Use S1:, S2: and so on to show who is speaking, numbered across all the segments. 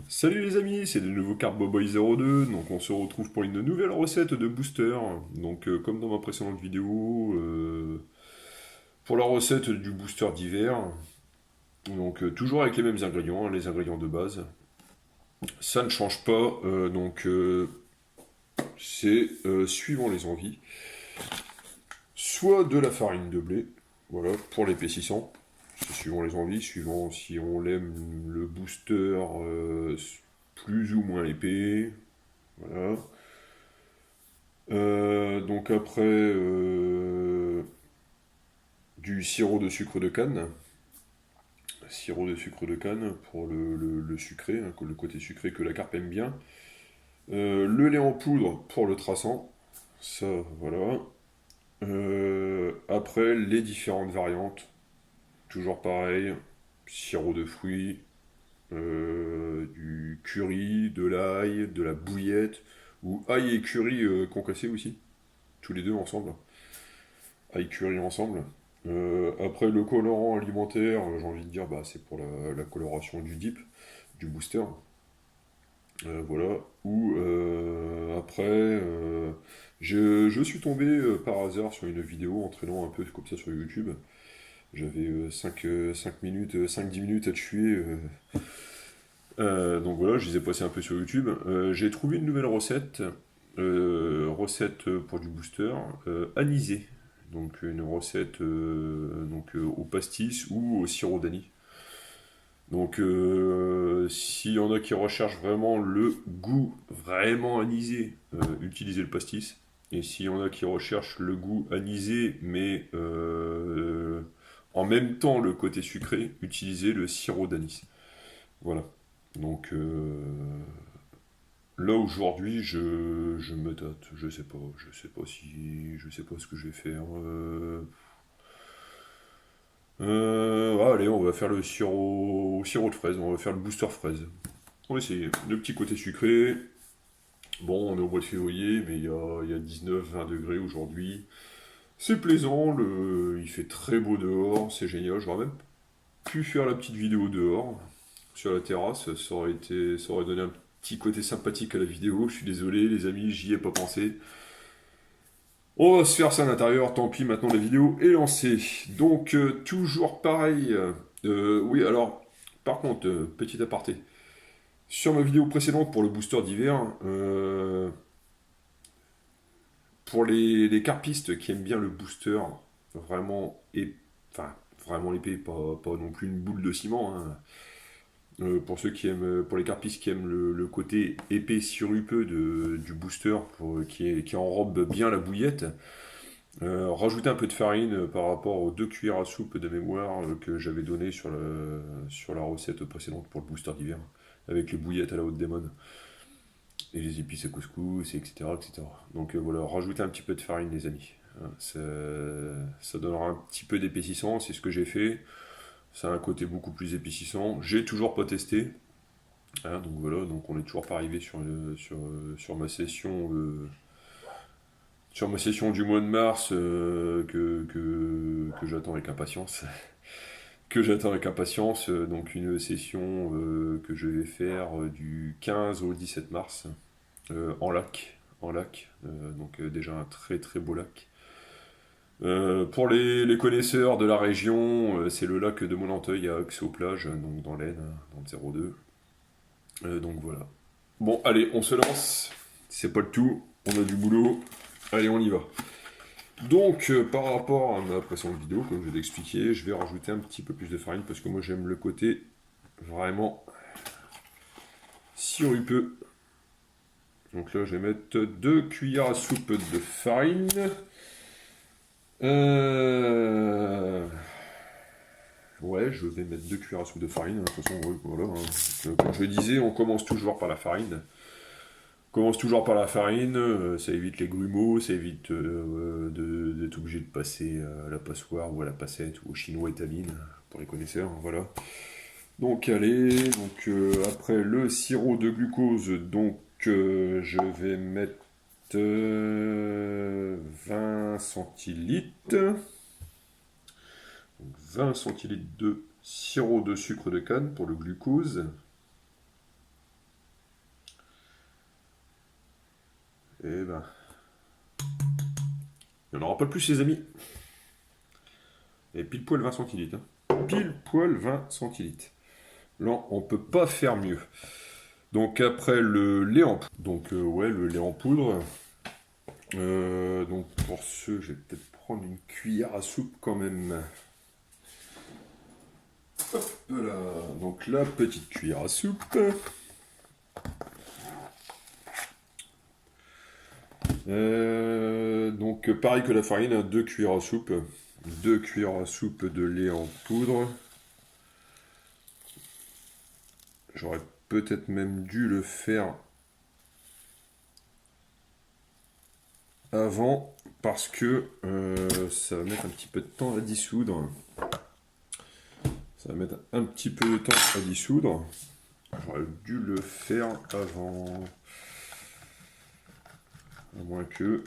S1: Salut les amis, c'est de nouveau Carboboy02, donc on se retrouve pour une nouvelle recette de booster. Donc comme dans ma précédente vidéo, pour la recette du booster d'hiver, donc toujours avec les mêmes ingrédients, hein, les ingrédients de base. Ça ne change pas, c'est suivant les envies. Soit de la farine de blé, voilà, pour l'épaississant. C'est suivant les envies, suivant si on l'aime le booster plus ou moins épais, voilà. Donc après, du sirop de sucre de canne. Sirop de sucre de canne pour le sucré, hein, le côté sucré que la carpe aime bien. Le lait en poudre pour le traçant. Ça, voilà. Après, les différentes variantes. Toujours pareil. Sirop de fruits, du curry, de l'ail, de la bouillette. Ou ail et curry concassé aussi. Tous les deux ensemble. Ail curry ensemble. Après le colorant alimentaire, j'ai envie de dire, bah, c'est pour la coloration du dip, du booster. Voilà. Ou après, je suis tombé par hasard sur une vidéo entraînant un peu comme ça sur YouTube. J'avais 5 minutes, 5-10 minutes à tuer. Donc voilà, je les ai passés un peu sur YouTube. J'ai trouvé une nouvelle recette. Recette pour du booster anisé. Donc une recette au pastis ou au sirop d'anis. Donc s'il y en a qui recherchent vraiment le goût vraiment anisé, utilisez le pastis. Et s'il y en a qui recherchent le goût anisé mais en même temps le côté sucré, utilisez le sirop d'anis. Voilà. Donc là aujourd'hui je me tâte, je sais pas ce que je vais faire. Allez, on va faire le sirop de fraise, on va faire le booster fraise. On va essayer. Le petit côté sucré. Bon, on est au mois de février, mais il y a 19-20 degrés aujourd'hui. C'est plaisant, il fait très beau dehors, c'est génial. J'aurais même pu faire la petite vidéo dehors, sur la terrasse. Ça aurait donné un petit côté sympathique à la vidéo. Je suis désolé, les amis, j'y ai pas pensé. On va se faire ça à l'intérieur, tant pis, maintenant la vidéo est lancée. Donc, toujours pareil. Oui, alors, par contre, petit aparté. Sur ma vidéo précédente pour le booster d'hiver, pour les carpistes qui aiment bien le booster, vraiment, enfin, vraiment épais, pas non plus une boule de ciment, hein. Pour ceux qui aiment, pour les carpistes qui aiment le côté épais sirupeux du booster, qui enrobe bien la bouillette, rajouter un peu de farine par rapport aux 2 cuillères à soupe de mémoire que j'avais donné sur la recette précédente pour le booster d'hiver, avec les bouillettes à la haute démon, et les épices à couscous, etc. etc. Donc voilà, rajouter un petit peu de farine, les amis. Hein, ça donnera un petit peu d'épaississant, c'est ce que j'ai fait. Ça a un côté beaucoup plus épaississant. J'ai toujours pas testé. Hein, donc voilà, donc on n'est toujours pas arrivé sur ma session. Sur ma session du mois de mars que j'attends avec impatience. Que j'attends avec impatience. Donc une session que je vais faire du 15 au 17 mars en lac. En lac. Donc déjà un très très beau lac. Pour les connaisseurs de la région, c'est le lac de Monanteuil à Aix-aux-Plages, donc dans l'Aisne, dans le 02. Donc voilà. Bon, allez, on se lance. C'est pas le tout, on a du boulot. Allez, on y va. Donc, par rapport à ma précédente vidéo, comme je l'ai expliqué, je vais rajouter un petit peu plus de farine parce que moi j'aime le côté vraiment sirupeux. Donc là, je vais mettre 2 cuillères à soupe de farine. Euh... Ouais, je vais mettre 2 cuillères à soupe de farine. De toute façon, ouais, voilà, hein. Donc, comme je disais, on commence toujours par la farine. On commence toujours par la farine, ça évite les grumeaux, ça évite d'être obligé de passer à la passoire ou à la passette ou au chinois étamine, pour les connaisseurs, hein, voilà. Donc allez, après le sirop de glucose, je vais mettre 20 centilitres. Donc 20 centilitres de sirop de sucre de canne pour le glucose. Et ben, il n'y en aura pas de plus, les amis. Et pile poil 20 centilitres. Hein. Pile poil 20 centilitres. Là, on peut pas faire mieux. Donc après le lait en poudre. Donc ouais, le lait en poudre. Donc pour ce, je vais peut-être prendre une cuillère à soupe quand même. Hop là. Donc la petite cuillère à soupe. Donc pareil que la farine, 2 cuillères à soupe. 2 cuillères à soupe de lait en poudre. J'aurais peut-être même dû le faire avant parce que ça va mettre un petit peu de temps à dissoudre. Ça va mettre un petit peu de temps à dissoudre. J'aurais dû le faire avant. À moins que.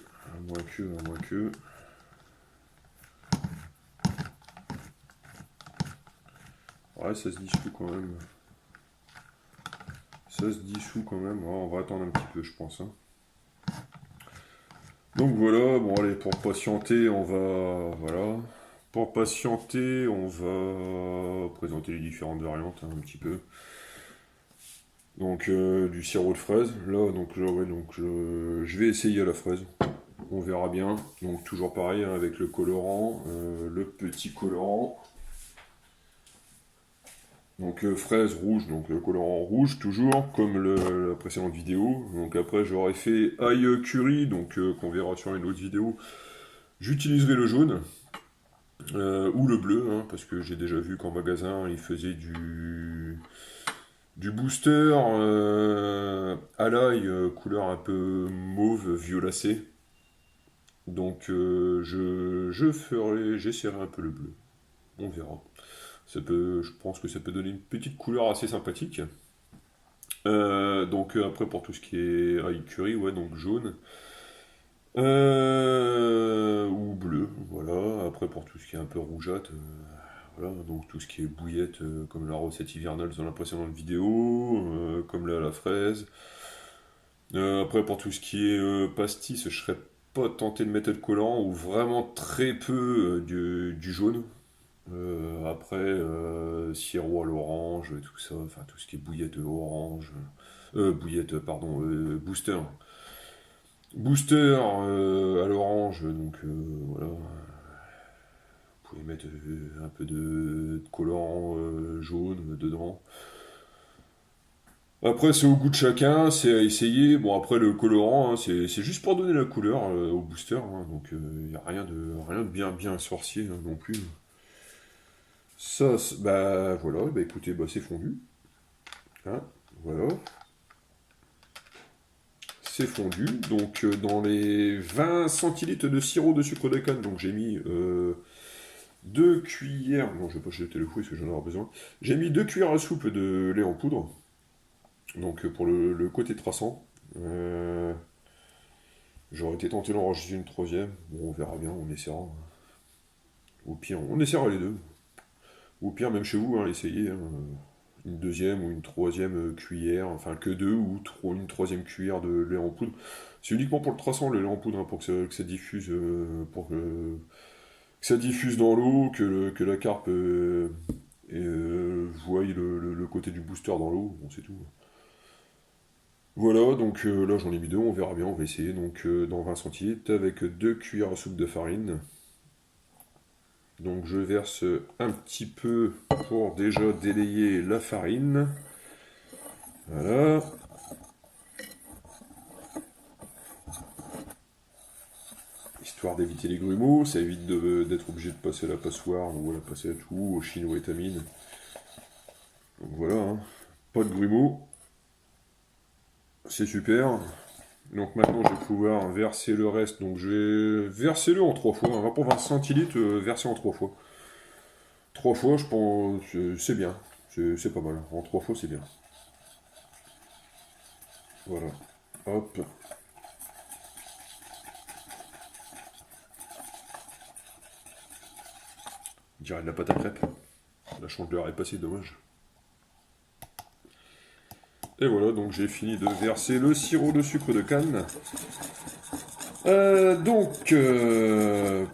S1: Ouais, ça se dissout quand même. Ça se dissout quand même. Ouais, on va attendre un petit peu, je pense. Hein. Donc voilà, bon allez, pour patienter, on va... Voilà. Pour patienter, on va présenter les différentes variantes hein, un petit peu. Donc du sirop de fraise. Là, donc, ouais, donc je vais essayer à la fraise. On verra bien. Donc toujours pareil hein, avec le colorant, le petit colorant. Donc fraise rouge, donc le colorant rouge toujours, comme la précédente vidéo. Donc après j'aurais fait ail curry, donc qu'on verra sur une autre vidéo. J'utiliserai le jaune. Ou le bleu, hein, parce que j'ai déjà vu qu'en magasin ils faisaient du booster à l'ail, couleur un peu mauve, violacé. Donc j'essaierai un peu le bleu. On verra. Je pense que ça peut donner une petite couleur assez sympathique. Donc après pour tout ce qui est ail curry, ouais, donc jaune. Ou bleu, voilà. Après pour tout ce qui est un peu rougeâtre, voilà, donc tout ce qui est bouillette, comme la recette hivernale dans la précédente vidéo, comme là la fraise. Après pour tout ce qui est pastis, je serais pas tenté de mettre de colorant ou vraiment très peu du jaune. Après sirop à l'orange, tout ça, enfin tout ce qui est bouillette orange, bouillette, pardon, booster. Booster à l'orange, donc voilà. Vous pouvez mettre un peu de colorant jaune dedans. Après, c'est au goût de chacun, c'est à essayer. Bon, après, le colorant, hein, c'est juste pour donner la couleur au booster. Hein, donc, il n'y a rien de bien sorcier hein, non plus. Ça, bah voilà, bah écoutez, bah, c'est fondu. Hein, voilà. C'est fondu. Donc, dans les 20 centilitres de sirop de sucre de canne, donc j'ai mis 2 cuillères. Non, je vais pas jeter le fruit parce que j'en aurai besoin. J'ai mis 2 cuillères à soupe de lait en poudre. Donc pour le côté traçant, j'aurais été tenté d'en rajouter une troisième. Bon, on verra bien, on essaiera. Au pire, on essaiera les deux. Au pire, même chez vous, hein, essayez hein, une deuxième ou une troisième cuillère, enfin que deux ou une troisième cuillère de lait en poudre. C'est uniquement pour le traçant, le lait en poudre, hein, pour que ça diffuse, que ça diffuse dans l'eau, que la carpe voie le côté du booster dans l'eau. Bon, c'est tout. Voilà, donc là j'en ai mis deux, on verra bien, on va essayer. Donc dans 20 centilitres avec 2 cuillères à soupe de farine. Donc je verse un petit peu pour déjà délayer la farine. Voilà. Histoire d'éviter les grumeaux, ça évite d'être obligé de passer à la passoire ou à la passer à tout, au chino étamine. Donc voilà, hein. Pas de grumeaux. C'est super. Donc maintenant, je vais pouvoir verser le reste. Donc je vais verser le en 3 fois. Un rapport 20 centilitres versé en 3 fois. 3 fois, je pense, c'est bien. C'est pas mal. En 3 fois, c'est bien. Voilà. Hop. On dirait de la pâte à crêpes. La chandeleur est passée, dommage. Et voilà, donc j'ai fini de verser le sirop de sucre de canne.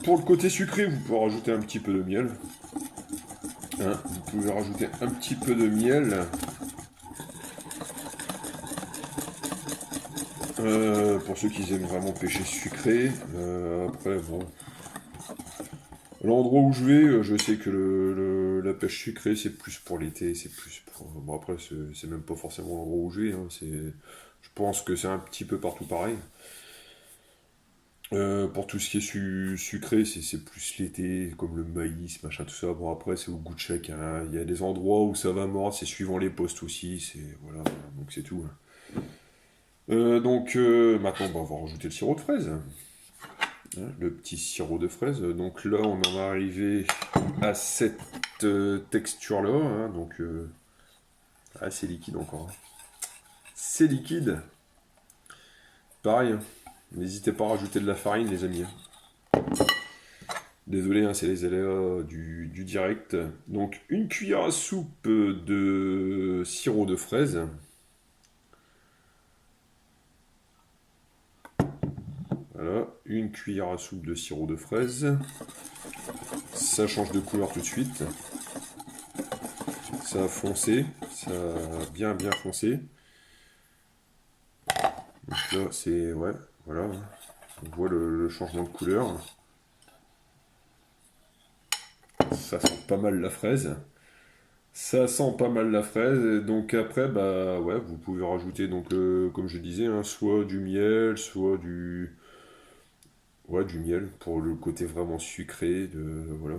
S1: Pour le côté sucré, vous pouvez rajouter un petit peu de miel. Hein, vous pouvez rajouter un petit peu de miel. Pour ceux qui aiment vraiment pêcher sucré. Après, bon. L'endroit où je vais, je sais que la pêche sucrée, c'est plus pour l'été, c'est plus pour... Bon, après, c'est même pas forcément l'endroit où je vais, hein, je pense que c'est un petit peu partout pareil. Pour tout ce qui est sucré, c'est plus l'été, comme le maïs, machin, tout ça. Bon, après, c'est au goût de chacun. Il y a des endroits où ça va mordre, c'est suivant les postes aussi, voilà, donc c'est tout, hein. Maintenant, bah, on va rajouter le sirop de fraise. Hein, le petit sirop de fraise. Donc là, on en est arrivé à cette texture-là, hein. C'est liquide encore, hein. C'est liquide. Pareil, hein. N'hésitez pas à rajouter de la farine, les amis, hein. Désolé, hein, c'est les aléas du direct. Donc, une cuillère à soupe de sirop de fraise. Voilà, une cuillère à soupe de sirop de fraise. Ça change de couleur tout de suite. Ça a foncé, ça a bien foncé. Donc là, c'est... Ouais, voilà. On voit le changement de couleur. Ça sent pas mal la fraise. Ça sent pas mal la fraise. Et donc après, bah ouais, vous pouvez rajouter, donc comme je disais, hein, soit du miel, soit du... Ouais, du miel, pour le côté vraiment sucré, voilà.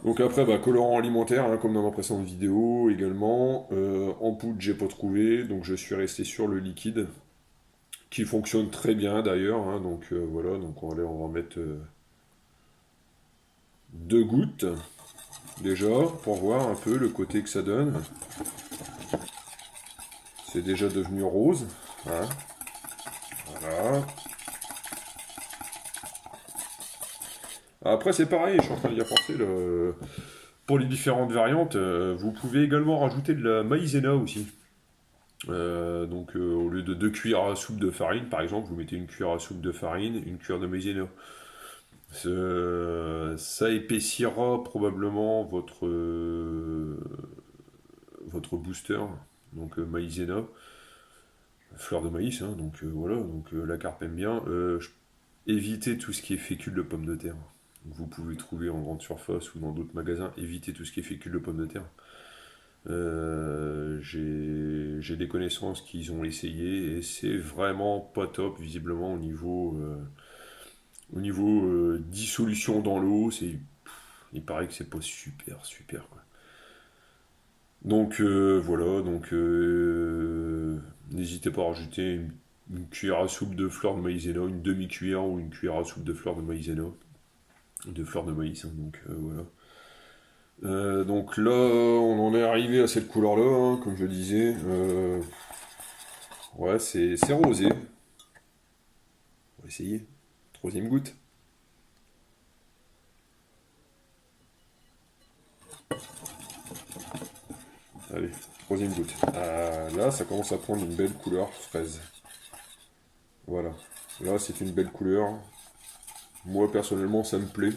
S1: Donc après, bah, colorant alimentaire, hein, comme dans ma précédente vidéo également. En poudre, j'ai pas trouvé, donc je suis resté sur le liquide, qui fonctionne très bien d'ailleurs, hein. Voilà, donc on va mettre 2 gouttes déjà pour voir un peu le côté que ça donne. C'est déjà devenu rose, hein. Voilà. Après c'est pareil, je suis en train d'y penser, pour les différentes variantes, vous pouvez également rajouter de la maïzena aussi. Au lieu de 2 cuillères à soupe de farine, par exemple, vous mettez une cuillère à soupe de farine, une cuillère de maïzena. Ça épaissira probablement votre booster, donc maïzena, fleur de maïs, hein, voilà, la carpe aime bien. Évitez tout ce qui est fécule de pommes de terre. Vous pouvez trouver en grande surface ou dans d'autres magasins, évitez tout ce qui est fécule de pommes de terre. J'ai des connaissances qui ont essayé et c'est vraiment pas top visiblement au niveau dissolution dans l'eau. Il paraît que c'est pas super quoi. Voilà, n'hésitez pas à rajouter une cuillère à soupe de fleurs de maïzena, une demi-cuillère ou une cuillère à soupe de fleurs de maïzena, de fleurs de maïs, hein, voilà. Donc là, on en est arrivé à cette couleur-là, hein, comme je disais. Ouais, c'est rosé. On va essayer. Troisième goutte. Allez, troisième goutte. Là, ça commence à prendre une belle couleur fraise. Voilà. Là, c'est une belle couleur. Moi, personnellement, ça me plaît.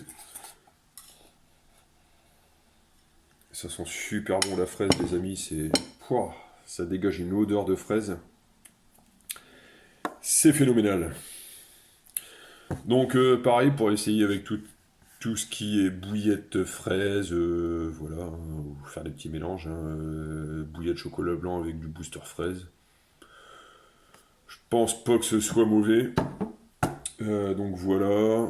S1: Ça sent super bon la fraise, les amis. Pouah, ça dégage une odeur de fraise. C'est phénoménal. Donc, pareil, pour essayer avec tout ce qui est bouillette fraise, voilà, hein, ou faire des petits mélanges, hein, bouillette chocolat blanc avec du booster fraise. Je pense pas que ce soit mauvais. Donc voilà.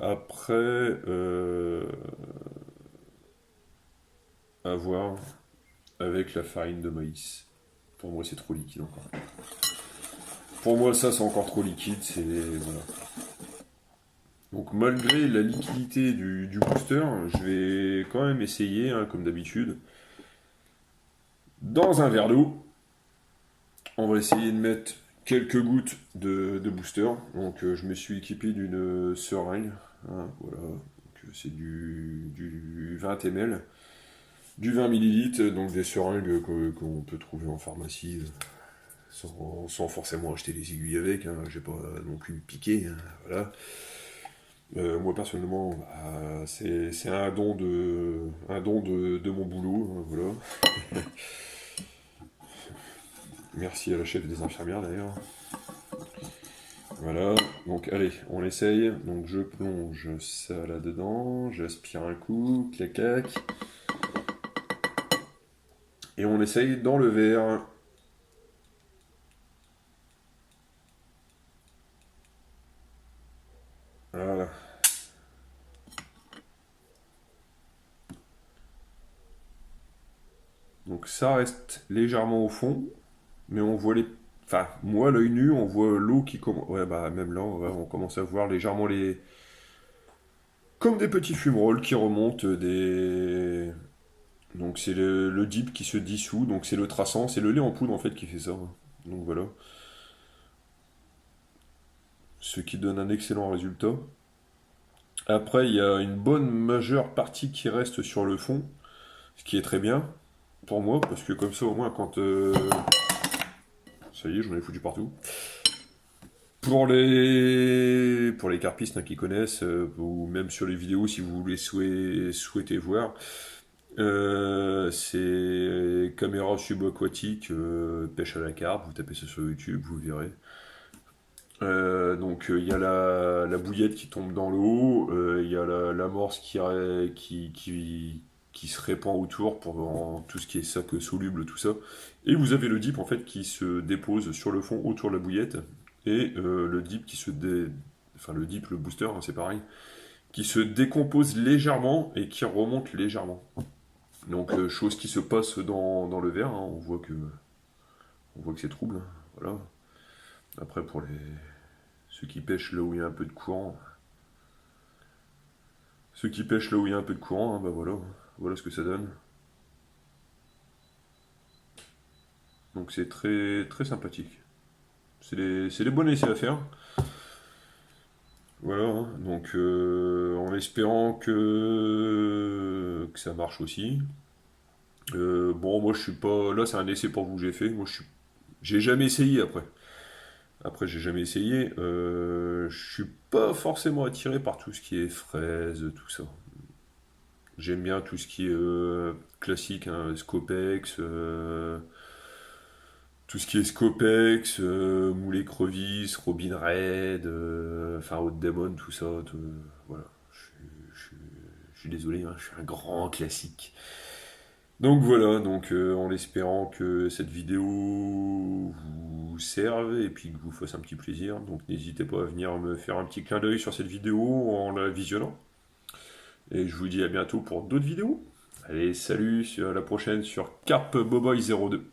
S1: Après, à voir avec la farine de maïs. Pour moi, c'est trop liquide encore. Pour moi, ça, c'est encore trop liquide. Voilà. Donc malgré la liquidité du booster, je vais quand même essayer, hein, comme d'habitude, dans un verre d'eau. On va essayer de mettre quelques gouttes de booster. Donc je me suis équipé d'une seringue, hein, voilà. C'est du 20 ml. du 20 millilitres, donc des seringues qu'on peut trouver en pharmacie, sans forcément acheter les aiguilles avec, hein, j'ai pas non plus piqué, hein, voilà. Moi personnellement, bah, c'est un don de mon boulot, hein, voilà. Merci à la chef des infirmières d'ailleurs. Voilà, donc allez, on essaye. Donc je plonge ça là-dedans, j'aspire un coup, clac. Et on essaye dans le verre. Voilà. Donc ça reste légèrement au fond, mais on voit les... Enfin, moi, l'œil nu, on voit l'eau qui commence... Ouais, bah même là, on commence à voir légèrement les... Comme des petits fumerolles qui remontent des... Donc c'est le dip qui se dissout, donc c'est le traçant, c'est le lait en poudre en fait qui fait ça. Donc voilà. Ce qui donne un excellent résultat. Après, il y a une bonne majeure partie qui reste sur le fond, ce qui est très bien pour moi, parce que comme ça au moins quand... Ça y est, j'en ai foutu partout. Pour les carpistes, hein, qui connaissent, ou même sur les vidéos si vous voulez souhaiter voir, c'est caméra subaquatique, pêche à la carpe, vous tapez ça sur YouTube, vous verrez. Donc il y a la bouillette qui tombe dans l'eau, il y a l'amorce qui se répand autour pour tout ce qui est sac soluble, tout ça. Et vous avez le dip en fait qui se dépose sur le fond autour de la bouillette. Et le dip Enfin le dip, le booster, hein, c'est pareil, qui se décompose légèrement et qui remonte légèrement. Donc chose qui se passe dans le verre, hein, on voit que c'est trouble, hein, voilà. Après pour ceux qui pêchent là où il y a un peu de courant, hein, bah voilà ce que ça donne. Donc c'est très très sympathique. C'est des bons essais à faire. Voilà, hein. Donc en espérant que ça marche aussi. Bon, moi je suis pas. Là, c'est un essai pour vous que j'ai fait. Moi, j'ai jamais essayé après. Après, j'ai jamais essayé. Je suis pas forcément attiré par tout ce qui est fraises, tout ça. J'aime bien tout ce qui est classique, hein, Scopex, tout ce qui est Scopex, moule écrevisse, Robin Red, enfin Haute Demon, tout ça. Voilà. Je suis désolé, hein, je suis un grand classique. Donc voilà, donc en espérant que cette vidéo vous serve et puis que vous fasse un petit plaisir. Donc n'hésitez pas à venir me faire un petit clin d'œil sur cette vidéo en la visionnant. Et je vous dis à bientôt pour d'autres vidéos. Allez, salut, à la prochaine sur Carp Boboy 02.